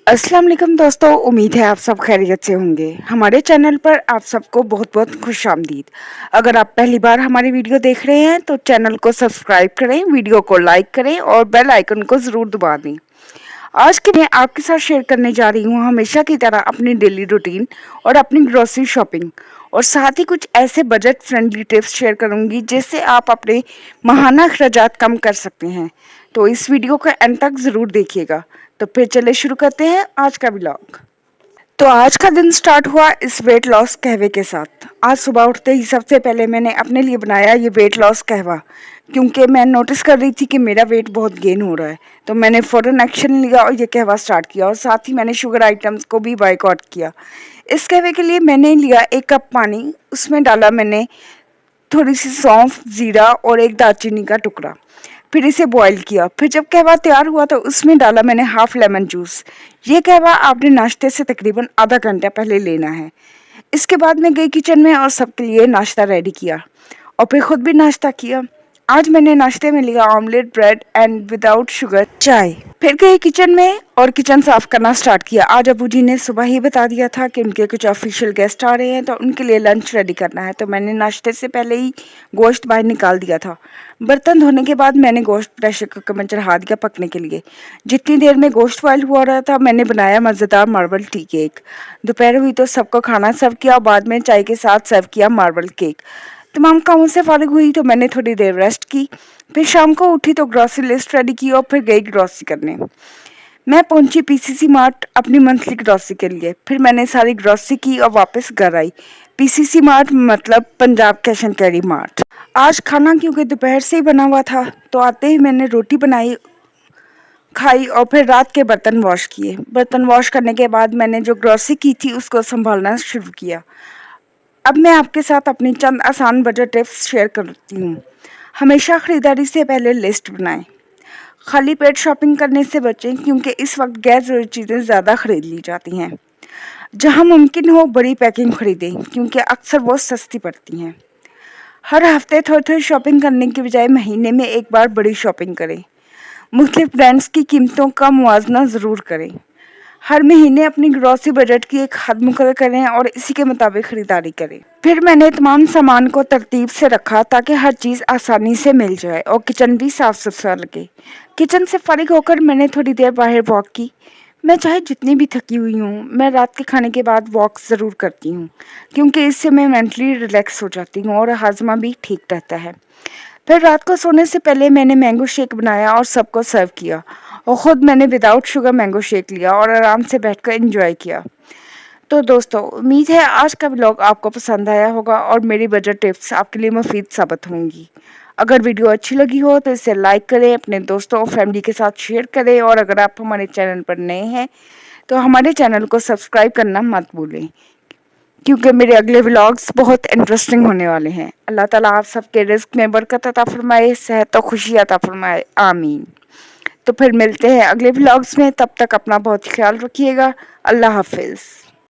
अस्सलाम वालेकुम दोस्तों, उम्मीद है आप सब खैरियत से होंगे। हमारे चैनल पर आप सबको बहुत-बहुत खुशामदीद। अगर आप पहली बार हमारी वीडियो देख रहे हैं तो चैनल को सब्सक्राइब करें, वीडियो को लाइक करें और बेल आइकन को ज़रूर दबा दें। आज के मैं आपके साथ शेयर करने जा रही हूँ हमेशा की तरह अपनी डेली रूटीन और अपनी ग्रोसरी शॉपिंग, और साथ ही कुछ ऐसे बजट फ्रेंडली टिप्स शेयर करूँगी जिससे आप अपने माहाना अखराजात कम कर सकते हैं। तो इस वीडियो को एंड तक ज़रूर देखिएगा। तो फिर चले शुरू करते हैं आज का व्लॉग। तो आज का दिन स्टार्ट हुआ इस वेट लॉस कहवे के साथ। आज सुबह उठते ही सबसे पहले मैंने अपने लिए बनाया ये वेट लॉस कहवा, क्योंकि मैं नोटिस कर रही थी कि मेरा वेट बहुत गेन हो रहा है। तो मैंने फ़ौरन एक्शन लिया और ये कहवा स्टार्ट किया, और साथ ही मैंने शुगर आइटम्स को भी बॉयकॉट किया। इस कहवे के लिए मैंने लिया 1 कप पानी, उसमें डाला मैंने थोड़ी सी सौंफ, ज़ीरा और एक दालचीनी का टुकड़ा। फिर इसे बॉईल किया। फिर जब कहवा तैयार हुआ तो उसमें डाला मैंने हाफ लेमन जूस। ये कहवा आपने नाश्ते से तकरीबन आधा घंटा पहले लेना है। इसके बाद मैं गई किचन में और सबके लिए नाश्ता रेडी किया और फिर खुद भी नाश्ता किया। आज मैंने नाश्ते में लिया omelette, bread and without sugar चाय। फिर गई किचन में और किचन साफ करना स्टार्ट किया। आज अबू जी ने सुबह ही बता दिया था कि उनके कुछ ऑफिशियल गेस्ट आ रहे हैं तो उनके लिए लंच रेडी करना है, तो मैंने नाश्ते से पहले ही गोश्त बाहर निकाल दिया था। बर्तन धोने के बाद मैंने गोश्त प्रेशर कुकर में चढ़ा दिया पकने के लिए। जितनी देर में गोश्त बॉयल हुआ रहा था मैंने बनाया मज़ेदार मार्बल टी केक। दोपहर हुई तो सबको खाना सर्व किया और बाद में चाय के साथ सर्व किया मार्बल केक। तमाम कामों से फारिग हुई तो मैंने थोड़ी देर रेस्ट की। फिर शाम को उठी तो ग्रॉसरी लिस्ट रेडी की और फिर गई ग्रॉसरी करने। मैं पहुंची पीसीसी मार्ट अपनी मंथली ग्रॉसरी के लिए। फिर मैंने सारी ग्रॉसरी की और वापस घर आई। पीसीसी मार्ट मतलब Punjab cash and carry mart. आज खाना क्योंकि दोपहर से ही बना हुआ था तो आते ही मैंने रोटी बनाई, खाई और फिर रात के बर्तन वॉश किए। बर्तन वॉश करने के बाद मैंने जो ग्रॉसरी की थी उसको संभालना शुरू किया। अब मैं आपके साथ अपनी चंद आसान बजट टिप्स शेयर करती हूँ। हमेशा ख़रीदारी से पहले लिस्ट बनाएं। खाली पेट शॉपिंग करने से बचें, क्योंकि इस वक्त गैर ज़रूरी चीज़ें ज़्यादा ख़रीद ली जाती हैं। जहाँ मुमकिन हो बड़ी पैकिंग ख़रीदें, क्योंकि अक्सर वो सस्ती पड़ती हैं। हर हफ्ते थोड़ी थोड़ी शॉपिंग करने की बजाय महीने में एक बार बड़ी शॉपिंग करें। मुख्तलिफ ब्रांड्स की कीमतों का मुआवजा ज़रूर करें। हर महीने अपनी ग्रॉसरी बजट की एक हद मुकर्रर करें और इसी के मुताबिक ख़रीदारी करें। फिर मैंने तमाम सामान को तरतीब से रखा ताकि हर चीज़ आसानी से मिल जाए और किचन भी साफ़ सुथरा लगे। किचन से फारिग होकर मैंने थोड़ी देर बाहर वॉक की। मैं चाहे जितनी भी थकी हुई हूँ, मैं रात के खाने के बाद वॉक ज़रूर करती हूँ, क्योंकि इससे मैं मेंटली रिलैक्स हो जाती हूँ और हाजमा भी ठीक रहता है। फिर रात को सोने से पहले मैंने मैंगो शेक बनाया और सबको सर्व किया, और ख़ुद मैंने विदाउट शुगर मैंगो शेक लिया और आराम से बैठकर एंजॉय किया। तो दोस्तों, उम्मीद है आज का व्लॉग आपको पसंद आया होगा और मेरी बजट टिप्स आपके लिए मुफीद साबित होंगी। अगर वीडियो अच्छी लगी हो तो इसे लाइक करें, अपने दोस्तों और फैमिली के साथ शेयर करें, और अगर आप हमारे चैनल पर नए हैं तो हमारे चैनल को सब्सक्राइब करना मत भूलें, क्योंकि मेरे अगले व्लॉग्स बहुत इंटरेस्टिंग होने वाले हैं। अल्लाह ताला आप सबके रिज़्क़ में बरकत अता फरमाए, सेहत और खुशी अता फरमाए, आमीन। तो फिर मिलते हैं अगले व्लॉग्स में। तब तक अपना बहुत ख्याल रखिएगा। अल्लाह हाफिज़।